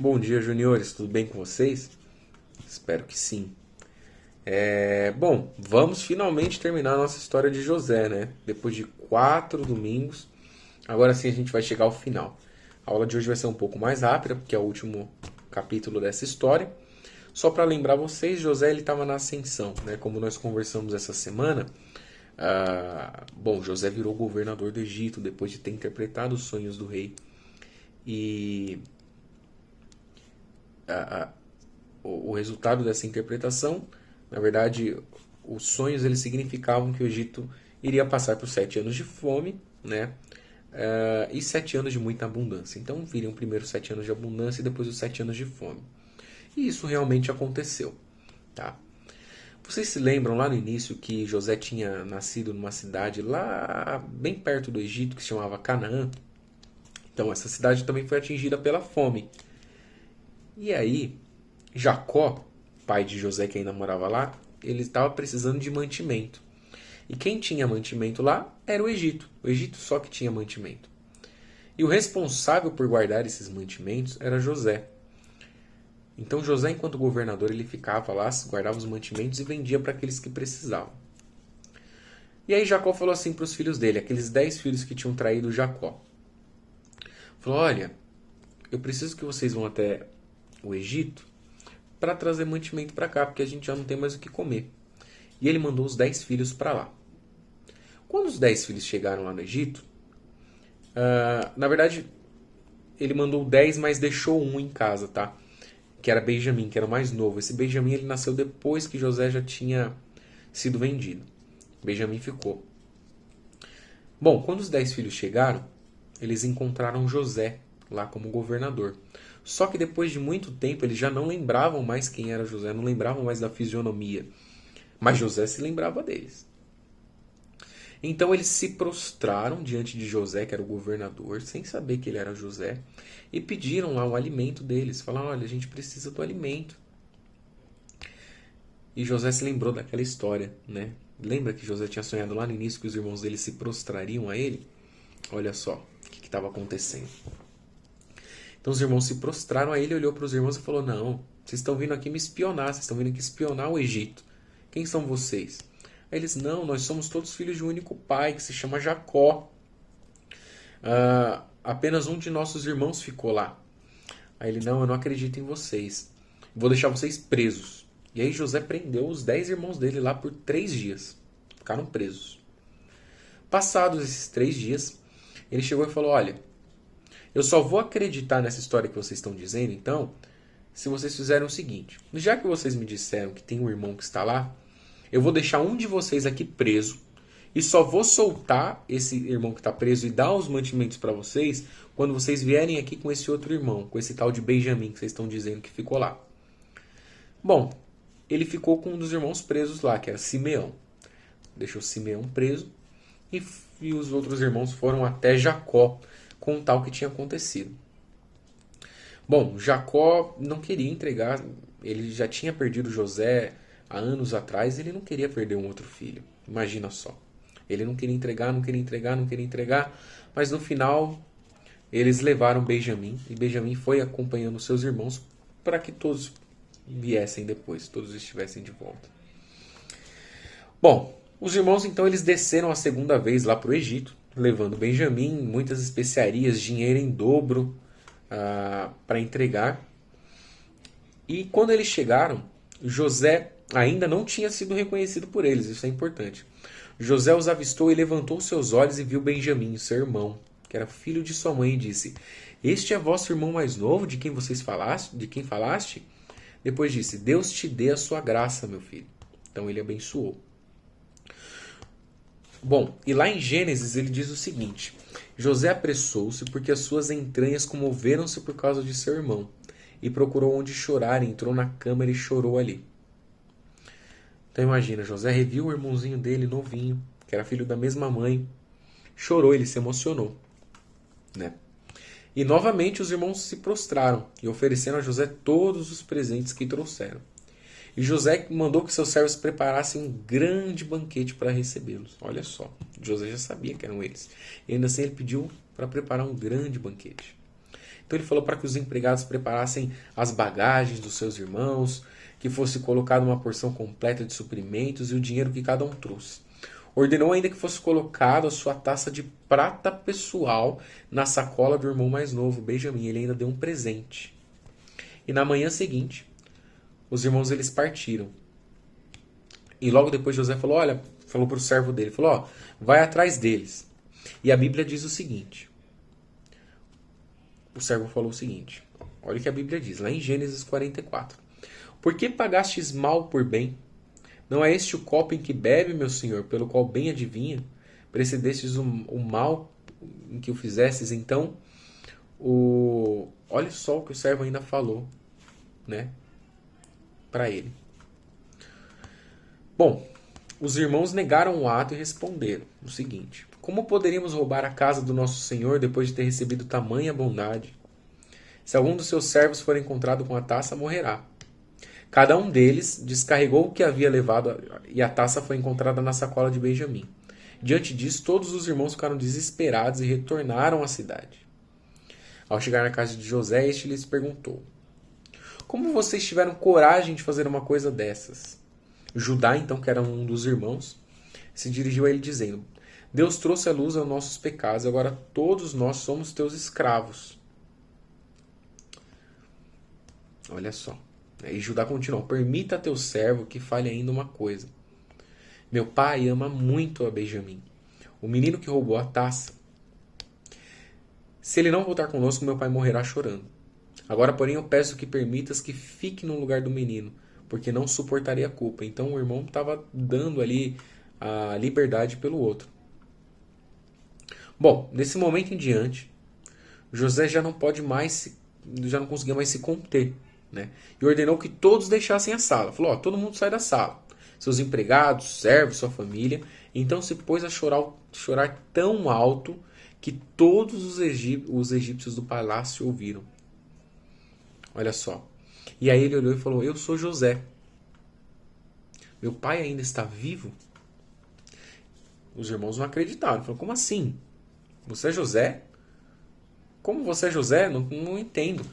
Bom dia, juniores, tudo bem com vocês? Espero que sim. Bom, vamos finalmente terminar a nossa história de José, né? Depois de 4 domingos, agora sim a gente vai chegar ao final. A aula de hoje vai ser um pouco mais rápida, porque é o último capítulo dessa história. Só para lembrar vocês, José ele estava na ascensão, né? Como nós conversamos essa semana. Bom, José virou governador do Egito depois de ter interpretado os sonhos do rei. E o resultado dessa interpretação, na verdade, os sonhos eles significavam que o Egito iria passar por 7 anos de fome, né? E 7 anos de muita abundância. Então viriam primeiro 7 anos de abundância e depois os 7 anos de fome. E isso realmente aconteceu, tá? Vocês se lembram lá no início que José tinha nascido numa cidade lá bem perto do Egito que se chamava Canaã? Então essa cidade também foi atingida pela fome. E aí Jacó, pai de José que ainda morava lá, ele estava precisando de mantimento. E quem tinha mantimento lá era o Egito. O Egito só que tinha mantimento. E o responsável por guardar esses mantimentos era José. Então José, enquanto governador, ele ficava lá, guardava os mantimentos e vendia para aqueles que precisavam. E aí Jacó falou assim para os filhos dele, aqueles 10 filhos que tinham traído Jacó. Falou, olha, eu preciso que vocês vão até o Egito para trazer mantimento para cá, porque a gente já não tem mais o que comer. E ele mandou os 10 filhos para lá. Quando os 10 filhos chegaram lá no Egito, na verdade, ele mandou 10, mas deixou um em casa, tá? Que era Benjamim, que era o mais novo. Esse Benjamim ele nasceu depois que José já tinha sido vendido. Benjamim ficou. Bom, quando os 10 filhos chegaram, eles encontraram José lá como governador. Só que depois de muito tempo eles já não lembravam mais quem era José, não lembravam mais da fisionomia. Mas José se lembrava deles. Então eles se prostraram diante de José, que era o governador, sem saber que ele era José, e pediram lá o alimento deles. Falaram, olha, a gente precisa do alimento. E José se lembrou daquela história, né? Lembra que José tinha sonhado lá no início que os irmãos dele se prostrariam a ele? Olha só o que estava acontecendo. Então os irmãos se prostraram a ele, olhou para os irmãos e falou, não, vocês estão vindo aqui me espionar, vocês estão vindo aqui espionar o Egito. Quem são vocês? Aí eles, não, nós somos todos filhos de um único pai, que se chama Jacó. Apenas um de nossos irmãos ficou lá. Aí ele, não, eu não acredito em vocês. Vou deixar vocês presos. E aí José prendeu os 10 irmãos dele lá por 3 dias. Ficaram presos. Passados esses 3 dias, ele chegou e falou, olha, eu só vou acreditar nessa história que vocês estão dizendo, então, se vocês fizerem o seguinte. Já que vocês me disseram que tem um irmão que está lá, eu vou deixar um de vocês aqui preso e só vou soltar esse irmão que está preso e dar os mantimentos para vocês quando vocês vierem aqui com esse outro irmão, com esse tal de Benjamim que vocês estão dizendo que ficou lá. Bom, ele ficou com um dos irmãos presos lá, que era Simeão. Deixou Simeão preso e os outros irmãos foram até Jacó contar o que tinha acontecido. Bom, Jacó não queria entregar, ele já tinha perdido José há anos atrás, ele não queria perder um outro filho. Imagina só. Ele não queria entregar, mas no final eles levaram Benjamim e Benjamim foi acompanhando seus irmãos para que todos viessem depois, todos estivessem de volta. Bom, os irmãos então eles desceram a segunda vez lá para o Egito, levando Benjamim, muitas especiarias, dinheiro em dobro para entregar. E quando eles chegaram, José ainda não tinha sido reconhecido por eles, isso é importante. José os avistou e levantou seus olhos e viu Benjamim, seu irmão, que era filho de sua mãe, e disse, este é vosso irmão mais novo, de quem falaste? Depois disse, Deus te dê a sua graça, meu filho. Então ele abençoou. Bom, e lá em Gênesis ele diz o seguinte, José apressou-se porque as suas entranhas comoveram-se por causa de seu irmão, e procurou onde chorar, entrou na câmara e chorou ali. Então imagina, José reviu o irmãozinho dele, novinho, que era filho da mesma mãe, chorou, ele se emocionou, né? E novamente os irmãos se prostraram e ofereceram a José todos os presentes que trouxeram. E José mandou que seus servos preparassem um grande banquete para recebê-los. Olha só, José já sabia que eram eles. E ainda assim ele pediu para preparar um grande banquete. Então ele falou para que os empregados preparassem as bagagens dos seus irmãos, que fosse colocada uma porção completa de suprimentos e o dinheiro que cada um trouxe. Ordenou ainda que fosse colocada a sua taça de prata pessoal na sacola do irmão mais novo, Benjamim. Ele ainda deu um presente. E na manhã seguinte, os irmãos eles partiram. E logo depois José falou, olha, falou para o servo dele, falou, ó, vai atrás deles. E a Bíblia diz o seguinte. O servo falou o seguinte. Olha o que a Bíblia diz, lá em Gênesis 44. Por que pagastes mal por bem? Não é este o copo em que bebe, meu senhor, pelo qual bem adivinha? Precedestes o mal em que o fizestes? Então, olha só o que o servo ainda falou, né, para ele. Bom, os irmãos negaram o ato e responderam o seguinte: como poderíamos roubar a casa do nosso senhor depois de ter recebido tamanha bondade? Se algum dos seus servos for encontrado com a taça, morrerá. Cada um deles descarregou o que havia levado e a taça foi encontrada na sacola de Benjamim. Diante disso, todos os irmãos ficaram desesperados e retornaram à cidade. Ao chegar na casa de José, este lhes perguntou: como vocês tiveram coragem de fazer uma coisa dessas? Judá, então, que era um dos irmãos, se dirigiu a ele dizendo: Deus trouxe à luz os nossos pecados, e agora todos nós somos teus escravos. Olha só. E Judá continuou: permita a teu servo que fale ainda uma coisa. Meu pai ama muito a Benjamim, o menino que roubou a taça. Se ele não voltar conosco, meu pai morrerá chorando. Agora, porém, eu peço que permitas que fique no lugar do menino, porque não suportaria a culpa. Então o irmão estava dando ali a liberdade pelo outro. Bom, nesse momento em diante, José já não conseguia mais se conter, né? E ordenou que todos deixassem a sala. Falou: ó, todo mundo sai da sala. Seus empregados, servos, sua família. Então se pôs a chorar tão alto que todos os egípcios do palácio ouviram. Olha só. E aí ele olhou e falou: eu sou José. Meu pai ainda está vivo? Os irmãos não acreditaram. Falaram: como assim? Você é José? Como você é José? Não entendo.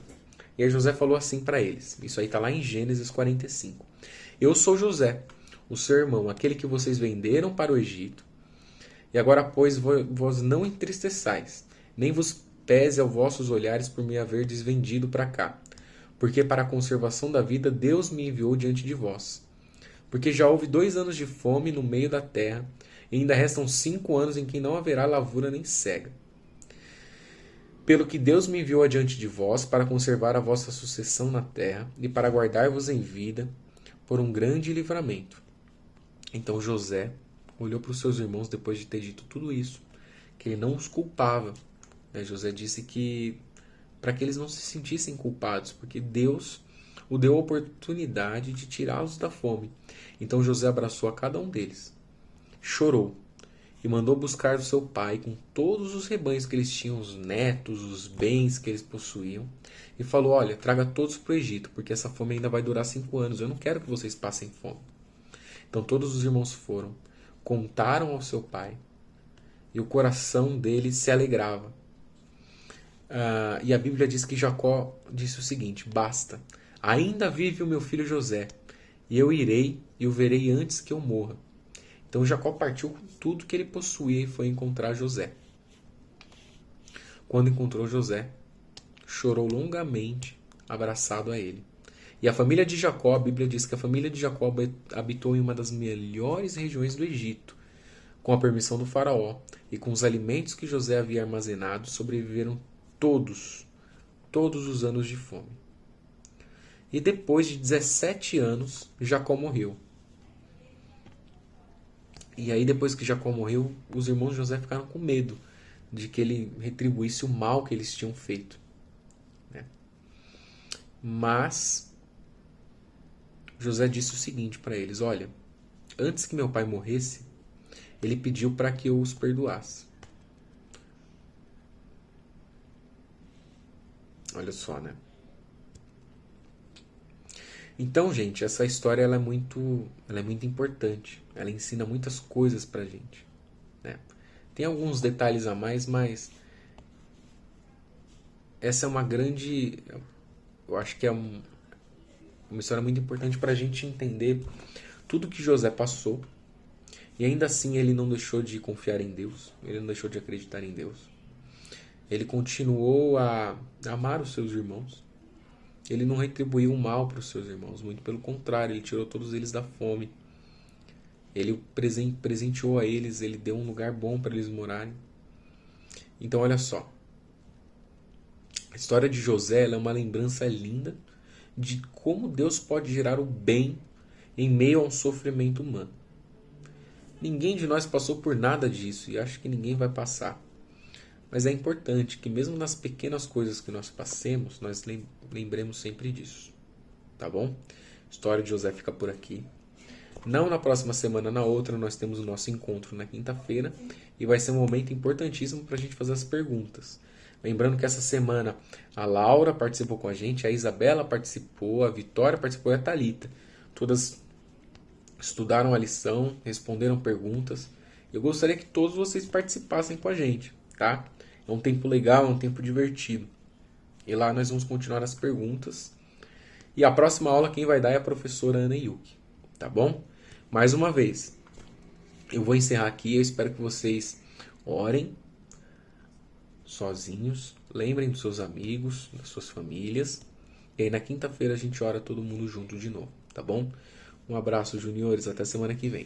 E aí José falou assim para eles. Isso aí está lá em Gênesis 45. Eu sou José, o seu irmão, aquele que vocês venderam para o Egito. E agora, pois, vós não entristeçais, nem vos pese aos vossos olhares por me haver desvendido para cá. Porque para a conservação da vida Deus me enviou diante de vós. Porque já houve 2 anos de fome no meio da terra, e ainda restam 5 anos em que não haverá lavura nem cega. Pelo que Deus me enviou adiante de vós para conservar a vossa sucessão na terra e para guardar-vos em vida por um grande livramento. Então José olhou para os seus irmãos depois de ter dito tudo isso, que ele não os culpava. José disse que para que eles não se sentissem culpados, porque Deus o deu a oportunidade de tirá-los da fome. Então José abraçou a cada um deles, chorou e mandou buscar o seu pai com todos os rebanhos que eles tinham, os netos, os bens que eles possuíam, e falou: olha, traga todos para o Egito, porque essa fome ainda vai durar 5 anos, eu não quero que vocês passem fome. Então todos os irmãos foram, contaram ao seu pai, e o coração dele se alegrava. E a Bíblia diz que Jacó disse o seguinte: basta, ainda vive o meu filho José, e eu irei e o verei antes que eu morra. Então Jacó partiu com tudo que ele possuía e foi encontrar José. Quando encontrou José, chorou longamente, abraçado a ele. E a família de Jacó, a Bíblia diz que a família de Jacó habitou em uma das melhores regiões do Egito. Com a permissão do faraó e com os alimentos que José havia armazenado, sobreviveram todos os anos de fome. E depois de 17 anos, Jacó morreu. E aí, depois que Jacó morreu, os irmãos de José ficaram com medo de que ele retribuísse o mal que eles tinham feito. Mas José disse o seguinte para eles: olha, antes que meu pai morresse, ele pediu para que eu os perdoasse. Olha só, né? Então, gente, essa história ela é muito importante. Ela ensina muitas coisas pra gente, né? Tem alguns detalhes a mais, mas essa é uma grande, eu acho que é uma história muito importante para a gente entender tudo que José passou. E ainda assim ele não deixou de confiar em Deus, ele não deixou de acreditar em Deus. Ele continuou a amar os seus irmãos. Ele não retribuiu o mal para os seus irmãos, muito pelo contrário, ele tirou todos eles da fome. Ele presenteou a eles, ele deu um lugar bom para eles morarem. Então olha só, a história de José é uma lembrança linda de como Deus pode gerar o bem em meio a um sofrimento humano. Ninguém de nós passou por nada disso e acho que ninguém vai passar. Mas é importante que mesmo nas pequenas coisas que nós passemos, nós lembremos sempre disso. Tá bom? A história de José fica por aqui. Não na próxima semana, na outra, nós temos o nosso encontro na quinta-feira e vai ser um momento importantíssimo para a gente fazer as perguntas. Lembrando que essa semana a Laura participou com a gente, a Isabela participou, a Vitória participou e a Thalita. Todas estudaram a lição, responderam perguntas. Eu gostaria que todos vocês participassem com a gente, tá? É um tempo legal, é um tempo divertido. E lá nós vamos continuar as perguntas. E a próxima aula quem vai dar é a professora Ana Yuki, tá bom? Mais uma vez, eu vou encerrar aqui. Eu espero que vocês orem sozinhos, lembrem dos seus amigos, das suas famílias. E aí na quinta-feira a gente ora todo mundo junto de novo, tá bom? Um abraço, juniores, até semana que vem.